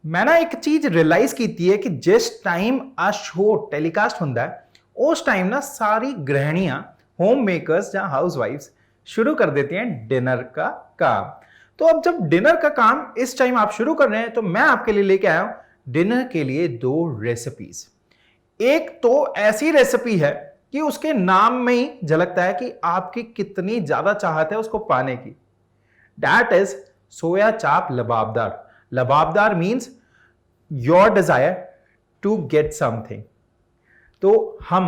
मैं ना एक चीज रियलाइज कीती है कि जिस टाइम आ शो टेलीकास्ट ਹੁੰਦਾ है उस टाइम ना सारी गृहिणियां होम मेकर्स या हाउस वाइफ्स शुरू कर देती हैं डिनर का काम। तो अब जब डिनर का काम इस टाइम आप शुरू कर रहे हैं तो मैं आपके लिए लेके आया हूं डिनर के लिए दो रेसिपीज। एक तो ऐसी रेसिपी है कि उसके नाम में ही झलकता है कि आपकी कितनी ज्यादा चाहत है उसको पाने की। That is soya chaap lababdar. Lababdar means your desire to get something. तो हम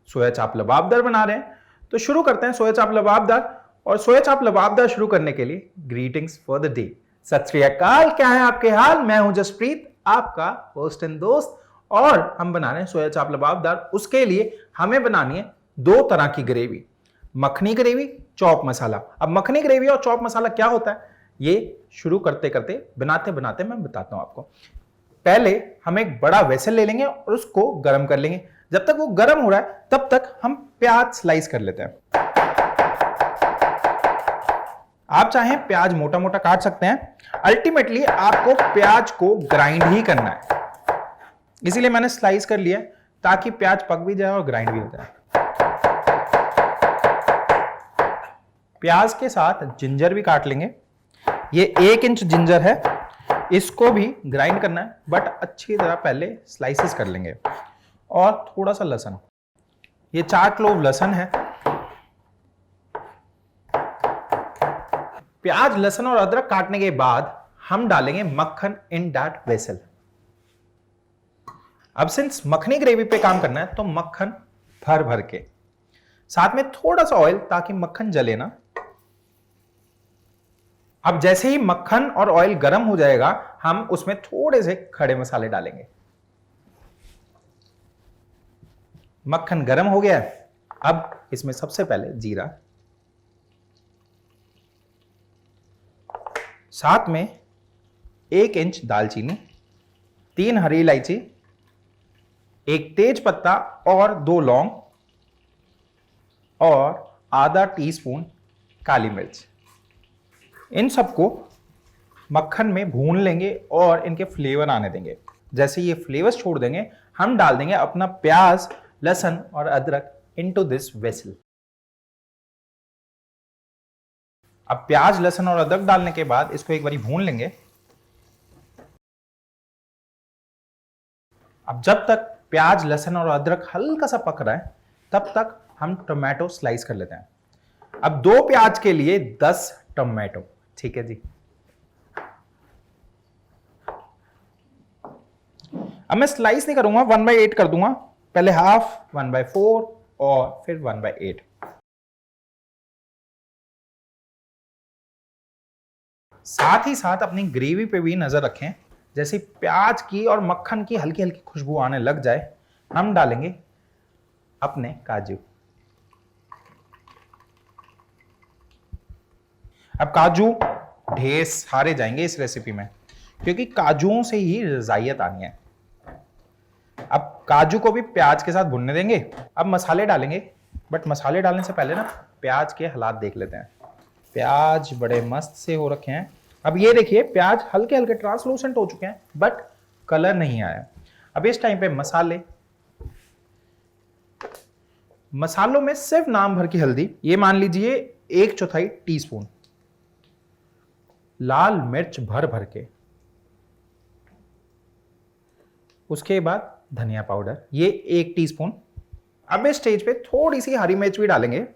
सोया चाप लबाबदार बना रहे हैं, तो शुरू करते हैं सोया चाप लबाबदार। और सोया चाप लबाबदार शुरू करने के लिए ग्रीटिंग्स फॉर द डे। सत श्री अकाल, क्या है आपके हाल? मैं हूं जसप्रीत, आपका होस्ट एंड दोस्त, और हम बना रहे हैं सोया चाप लबाबदार। उसके लिए हमें बनानी है दो तरह की ग्रेवी, मखनी ग्रेवी, चॉप मसाला। अब मखनी ग्रेवी और चॉप मसाला क्या होता है ये शुरू करते करते बनाते बनाते मैं बताता हूं आपको। पहले हम एक बड़ा वेसल ले लेंगे और उसको गर्म कर लेंगे। जब तक वो गर्म हो रहा है तब तक हम प्याज स्लाइस कर लेते हैं। आप चाहें प्याज मोटा मोटा काट सकते हैं, अल्टीमेटली आपको प्याज को ग्राइंड ही करना है, इसीलिए मैंने स्लाइस कर लिया ताकि प्याज पक भी जाए और ग्राइंड भी हो जाए। प्याज के साथ जिंजर भी काट लेंगे। ये 1 इंच जिंजर है, इसको भी ग्राइंड करना है, बट अच्छी तरह पहले स्लाइसेस कर लेंगे। और थोड़ा सा लहसुन, ये 4 क्लोव लहसुन है। प्याज, लहसुन और अदरक काटने के बाद हम डालेंगे मक्खन इन दैट वेसल। अब सिंस मखनी ग्रेवी पे काम करना है तो मक्खन भर भर के, साथ में थोड़ा सा ऑयल ताकि मक्खन जले ना। अब जैसे ही मक्खन और ऑयल गर्म हो जाएगा हम उसमें थोड़े से खड़े मसाले डालेंगे। मक्खन गर्म हो गया है, अब इसमें सबसे पहले जीरा, साथ में 1 इंच दालचीनी, 3 हरी इलायची, 1 तेज पत्ता और 2 लौंग और आधा टीस्पून काली मिर्च। इन सबको मक्खन में भून लेंगे और इनके फ्लेवर आने देंगे। जैसे ये फ्लेवर्स छोड़ देंगे हम डाल देंगे अपना प्याज, लहसुन और अदरक इनटू दिस वेसल। अब प्याज, लहसुन और अदरक डालने के बाद इसको एक बार भून लेंगे। अब जब तक प्याज, लहसुन और अदरक हल्का सा पक रहा है तब तक हम टोमेटो स्लाइस कर लेते हैं। अब 2 प्याज के लिए 10 टोमेटो, ठीक है जी। अब मैं स्लाइस नहीं करूंगा, 1/8 कर दूंगा। पहले हाफ, 1/4 और फिर 1/8। साथ ही साथ अपनी ग्रेवी पे भी नजर रखें। जैसे प्याज की और मक्खन की हल्की हल्की खुशबू आने लग जाए हम डालेंगे अपने काजू। अब काजू ढेर सारे जाएंगे इस रेसिपी में क्योंकि काजुओं से ही रजायत आनी है। अब काजू को भी प्याज के साथ भुनने देंगे। अब मसाले डालेंगे, बट मसाले डालने से पहले ना प्याज के हालात देख लेते हैं। प्याज बड़े मस्त से हो रखे हैं। अब ये देखिए प्याज हल्के हल्के ट्रांसलूसेंट हो चुके हैं बट कलर नहीं आया। अब इस टाइम पे मसालों में सिर्फ नाम भर की हल्दी, ये मान लीजिए 1/4 टीस्पून, लाल मिर्च भर भर के, उसके बाद धनिया पाउडर ये 1 टीस्पून। अब इस स्टेज पे थोड़ी सी हरी मिर्च भी डालेंगे।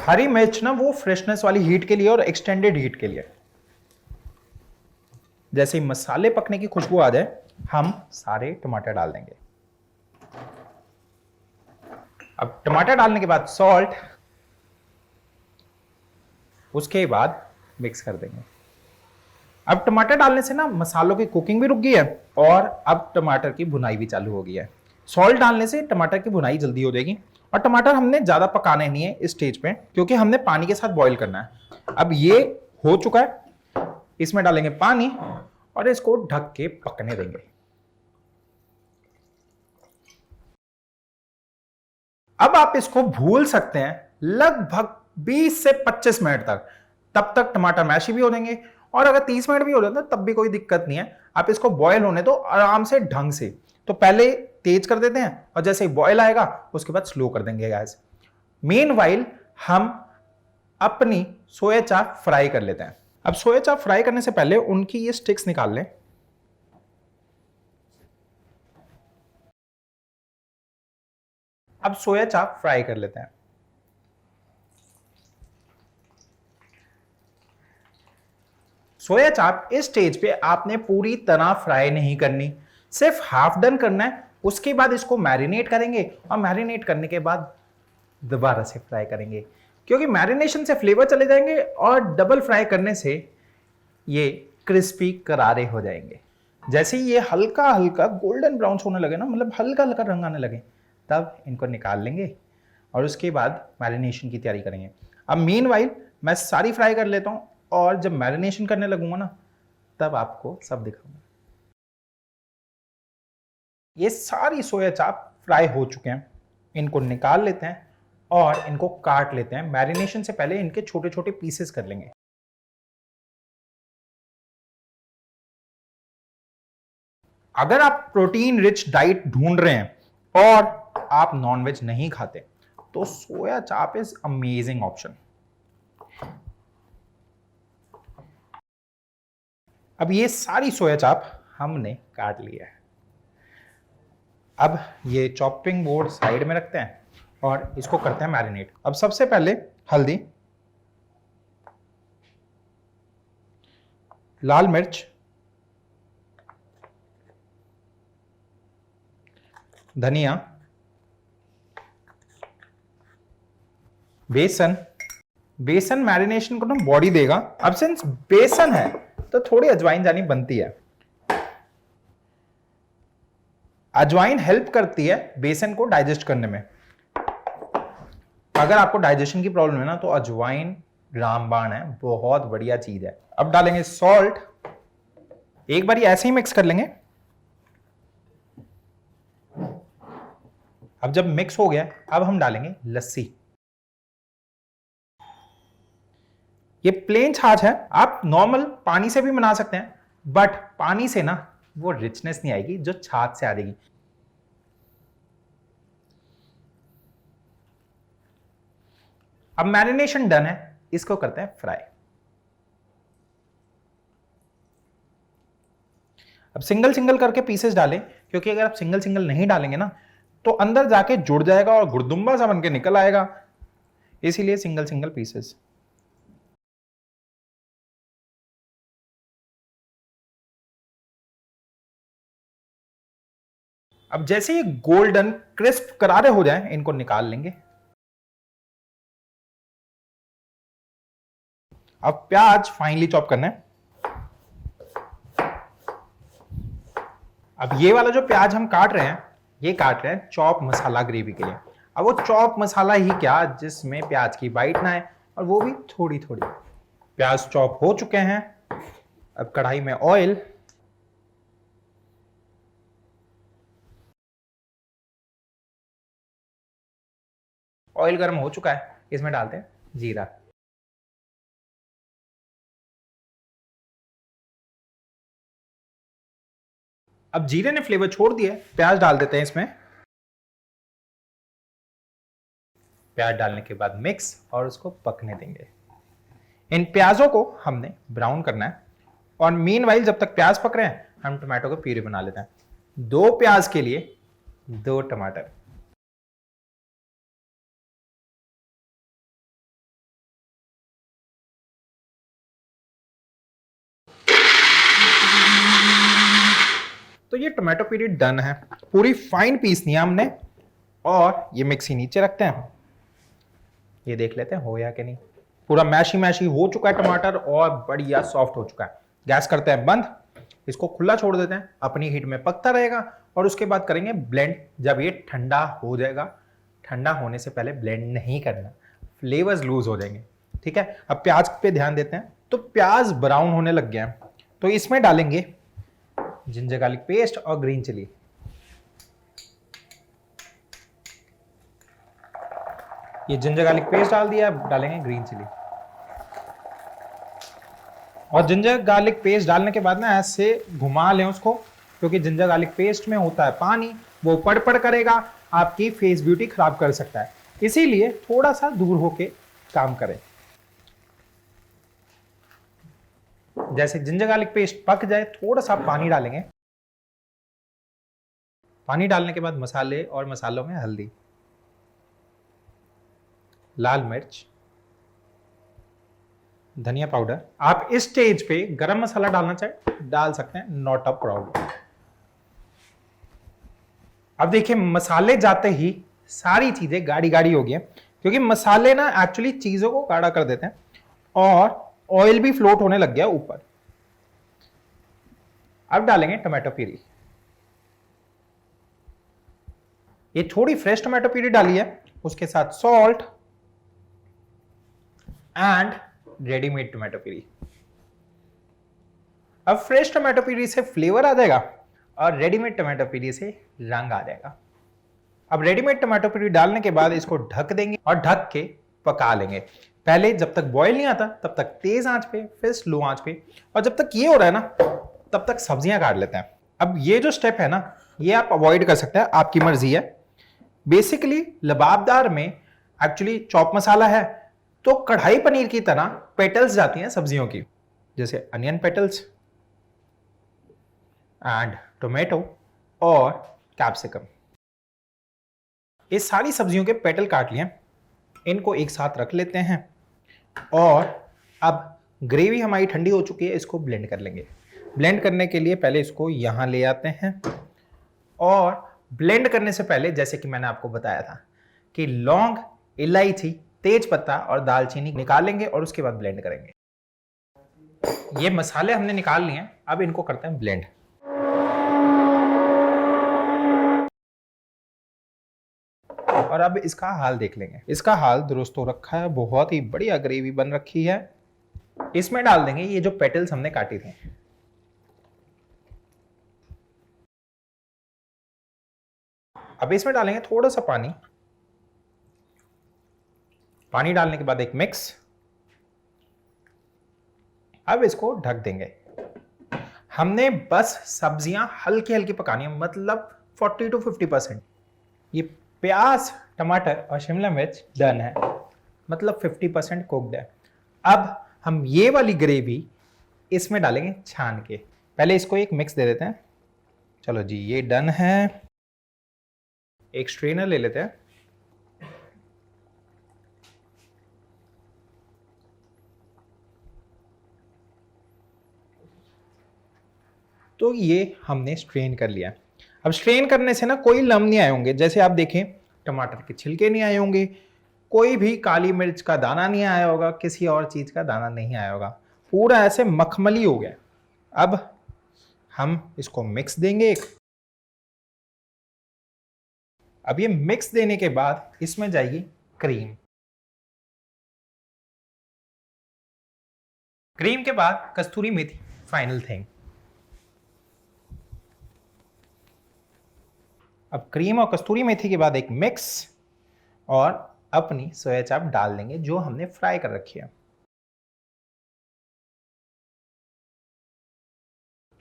हरी मिर्च ना वो फ्रेशनेस वाली हीट के लिए और एक्सटेंडेड हीट के लिए। जैसे ही मसाले पकने की खुशबू आ जाए हम सारे टमाटर डाल देंगे। अब टमाटर डालने के बाद सॉल्ट, उसके बाद मिक्स कर देंगे। अब टमाटर डालने से ना मसालों की कुकिंग भी रुक गई है और अब टमाटर की भुनाई भी चालू हो गई है। सॉल्ट डालने से टमाटर की भुनाई जल्दी हो जाएगी। और टमाटर हमने ज्यादा पकाने नहीं है इस स्टेज पे क्योंकि हमने पानी के साथ बॉईल करना है। अब ये हो चुका है, इसमें डालेंगे पानी और इसको ढक के पकने देंगे। अब आप इसको भूल सकते हैं लगभग 20 से 25 मिनट तक। तब तक टमाटर मैश भी हो जाएंगे और अगर 30 मिनट भी हो जाता है तब भी कोई दिक्कत नहीं है, आप इसको बॉयल होने दो आराम से ढंग से। तो पहले तेज कर देते हैं और जैसे ही बॉयल आएगा उसके बाद स्लो कर देंगे गैस। मीनवाइल हम अपनी सोया चाप फ्राई कर लेते हैं। अब सोया चाप फ्राई करने से पहले उनकी ये स्टिक्स निकाल लें। अब सोया चाप फ्राई कर लेते हैं। सोया चाप इस स्टेज पे आपने पूरी तरह फ्राई नहीं करनी, सिर्फ हाफ डन करना है। उसके बाद इसको मैरिनेट करेंगे और मैरिनेट करने के बाद दोबारा से फ्राई करेंगे, क्योंकि मैरिनेशन से फ्लेवर चले जाएंगे और डबल फ्राई करने से ये क्रिस्पी करारे हो जाएंगे। जैसे ही ये हल्का हल्का गोल्डन ब्राउन होने लगे ना, मतलब हल्का हल्का रंग आने लगे, तब इनको निकाल लेंगे और उसके बाद मैरिनेशन की तैयारी करेंगे। अब मीनवाइल मैं सारी फ्राई कर लेता हूँ और जब मैरिनेशन करने लगूंगा ना तब आपको सब दिखाऊंगा। ये सारी सोया चाप फ्राई हो चुके हैं, इनको निकाल लेते हैं और इनको काट लेते हैं। मैरिनेशन से पहले इनके छोटे छोटे पीसेस कर लेंगे। अगर आप प्रोटीन रिच डाइट ढूंढ रहे हैं और आप नॉनवेज नहीं खाते तो सोया चाप इज अमेजिंग ऑप्शन। अब ये सारी सोया चाप हमने काट लिया है। अब ये चॉपिंग बोर्ड साइड में रखते हैं और इसको करते हैं मैरिनेट। अब सबसे पहले हल्दी, लाल मिर्च, धनिया, बेसन। बेसन मैरिनेशन को ना बॉडी देगा। अब सिंस बेसन है तो थोड़ी अजवाइन जानी बनती है। अजवाइन हेल्प करती है बेसन को डाइजेस्ट करने में। अगर आपको डाइजेशन की प्रॉब्लम है ना तो अजवाइन रामबाण है, बहुत बढ़िया चीज है। अब डालेंगे सॉल्ट, एक बार ऐसे ही मिक्स कर लेंगे। अब जब मिक्स हो गया अब हम डालेंगे लस्सी। ये प्लेन छाछ है, आप नॉर्मल पानी से भी बना सकते हैं, बट पानी से ना वो रिचनेस नहीं आएगी जो छाछ से आ जाएगी। अब मैरिनेशन डन है, इसको करते हैं फ्राई। अब सिंगल सिंगल करके पीसेस डालें, क्योंकि अगर आप सिंगल सिंगल नहीं डालेंगे ना तो अंदर जाके जुड़ जाएगा और गुड़दुम्बा सा बन के निकल आएगा, इसीलिए सिंगल सिंगल पीसेस। अब जैसे ये गोल्डन क्रिस्प करारे हो जाएं, इनको निकाल लेंगे। अब प्याज फाइनली चॉप करना है। अब ये वाला जो प्याज हम काट रहे हैं, ये काट रहे हैं चॉप मसाला ग्रेवी के लिए। अब वो चॉप मसाला ही क्या, जिसमें प्याज की बाइट ना आए और वो भी थोड़ी थोड़ी। प्याज चॉप हो चुके हैं। अब कढ़ाई में ऑयल, ऑयल गर्म हो चुका है, इसमें डालते हैं जीरा। अब जीरे ने फ्लेवर छोड़ दिया, प्याज डाल देते हैं इसमें। प्याज डालने के बाद मिक्स और उसको पकने देंगे। इन प्याजों को हमने ब्राउन करना है और मीनवाइल जब तक प्याज पक रहे हैं हम टमाटो का प्यूरी बना लेते हैं। 2 प्याज के लिए 2 टमाटर। तो ये टोमेटो प्यूरी डन है, पूरी फाइन पीस नहीं है हमने। और ये मिक्सी नीचे रखते हैं, ये देख लेते हैं हो या कि नहीं। पूरा मैशी मैशी हो चुका है टमाटर और बढ़िया सॉफ्ट हो चुका है। गैस करते हैं बंद, इसको खुला छोड़ देते हैं, अपनी हीट में पकता रहेगा और उसके बाद करेंगे ब्लेंड। जब ये ठंडा हो जाएगा, ठंडा होने से पहले ब्लेंड नहीं करना, फ्लेवर्स लूज हो जाएंगे। ठीक है, अब प्याज पे ध्यान देते हैं। तो प्याज ब्राउन होने लग गया है, तो इसमें डालेंगे जिंजर गार्लिक पेस्ट और ग्रीन चिली। ये जिंजर गार्लिक पेस्ट डाल दिया, अब डालेंगे ग्रीन चिली। और जिंजर गार्लिक पेस्ट डालने के बाद ना ऐसे घुमा लें उसको, क्योंकि जिंजर गार्लिक पेस्ट में होता है पानी, वो पड़ करेगा, आपकी फेस ब्यूटी खराब कर सकता है, इसीलिए थोड़ा सा दूर होके काम करें। जैसे जिंजर गार्लिक पेस्ट पक जाए थोड़ा सा पानी डालेंगे। पानी डालने के बाद मसाले, और मसालों में हल्दी, लाल मिर्च, धनिया पाउडर। आप इस स्टेज पे गरम मसाला डालना चाहे डाल सकते हैं, नॉट अ प्रॉब्लम। अब देखिए मसाले जाते ही सारी चीजें गाढ़ी गाढ़ी हो गई हैं, क्योंकि मसाले ना एक्चुअली चीजों को गाढ़ा कर देते हैं, और ऑयल भी फ्लोट होने लग गया ऊपर। अब डालेंगे टमाटो प्यूरी। ये थोड़ी फ्रेश टमाटो प्यूरी डाली है, उसके साथ salt and readymade tomato puree. अब फ्रेश टमाटो प्यूरी से फ्लेवर आ जाएगा और रेडीमेड टमाटो प्यूरी से रंग आ जाएगा। अब रेडीमेड टमाटो प्यूरी डालने के बाद इसको ढक देंगे और ढक के पका लेंगे। पहले जब तक बॉयल नहीं आता तब तक तेज आंच पे, फिर स्लो आंच पे, और जब तक ये हो रहा है ना तब तक सब्जियां काट लेते हैं। अब ये जो स्टेप है ना, ये आप अवॉइड कर सकते हैं, आपकी मर्जी है। बेसिकली लबाबदार में एक्चुअली चॉप मसाला है, तो कढ़ाई पनीर की तरह पेटल्स जाती हैं सब्जियों की, जैसे अनियन पेटल्स एंड टोमेटो और कैप्सिकम। ये सारी सब्जियों के पेटल काट लिए, इनको एक साथ रख लेते हैं। और अब ग्रेवी हमारी ठंडी हो चुकी है, इसको ब्लेंड कर लेंगे। ब्लेंड करने के लिए पहले इसको यहां ले आते हैं, और ब्लेंड करने से पहले जैसे कि मैंने आपको बताया था कि लौंग, इलायची, तेज पत्ता और दालचीनी निकालेंगे और उसके बाद ब्लेंड करेंगे। ये मसाले हमने निकाल लिए हैं, अब इनको करते हैं ब्लेंड। और अब इसका हाल देख लेंगे। इसका हाल दुरुस्त हो रखा है, बहुत ही बढ़िया ग्रेवी बन रखी है। इसमें डाल देंगे ये जो पेटल्स हमने काटी थी। अब इसमें डालेंगे थोड़ा सा पानी। पानी डालने के बाद एक मिक्स। अब इसको ढक देंगे। हमने बस सब्जियां हल्की हल्की पकानी है, मतलब 40 to 50%। ये प्याज, टमाटर और शिमला मिर्च डन है, मतलब 50% कुक्ड है। अब हम ये वाली ग्रेवी इसमें डालेंगे छान के। पहले इसको एक मिक्स दे देते हैं। चलो जी, ये डन है। एक स्ट्रेनर ले लेते हैं। तो ये हमने स्ट्रेन कर लिया। अब स्ट्रेन करने से ना कोई लम्ब नहीं आए होंगे। जैसे आप देखें, टमाटर के छिलके नहीं आए होंगे, कोई भी काली मिर्च का दाना नहीं आया होगा, किसी और चीज का दाना नहीं आया होगा, पूरा ऐसे मखमली हो गया। अब हम इसको मिक्स देंगे एक। अब ये मिक्स देने के बाद इसमें जाएगी क्रीम। क्रीम के बाद कस्तूरी मेथी, फाइनल थिंग। अब क्रीम और कस्तूरी मेथी के बाद एक मिक्स, और अपनी सोया चाप डाल देंगे जो हमने फ्राई कर रखी है।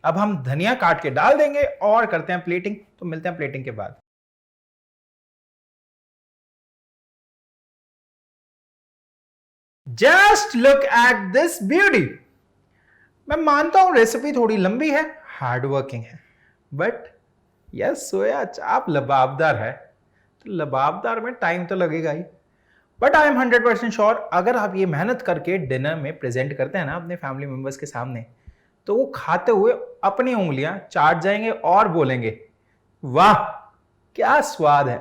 अब हम धनिया काट के डाल देंगे और करते हैं प्लेटिंग। तो मिलते हैं प्लेटिंग के बाद। Just look at this beauty. मैं मानता हूं रेसिपी थोड़ी लंबी है, हार्ड वर्किंग है, बट यस, सोया चाप लबाबदार है, तो लबाबदार में टाइम तो लगेगा ही। बट आई एम 100% श्योर, अगर आप ये मेहनत करके डिनर में प्रेजेंट करते हैं ना अपने फैमिली मेंबर्स के सामने, तो वो खाते हुए अपनी उंगलियां चाट जाएंगे और बोलेंगे, वाह क्या स्वाद है।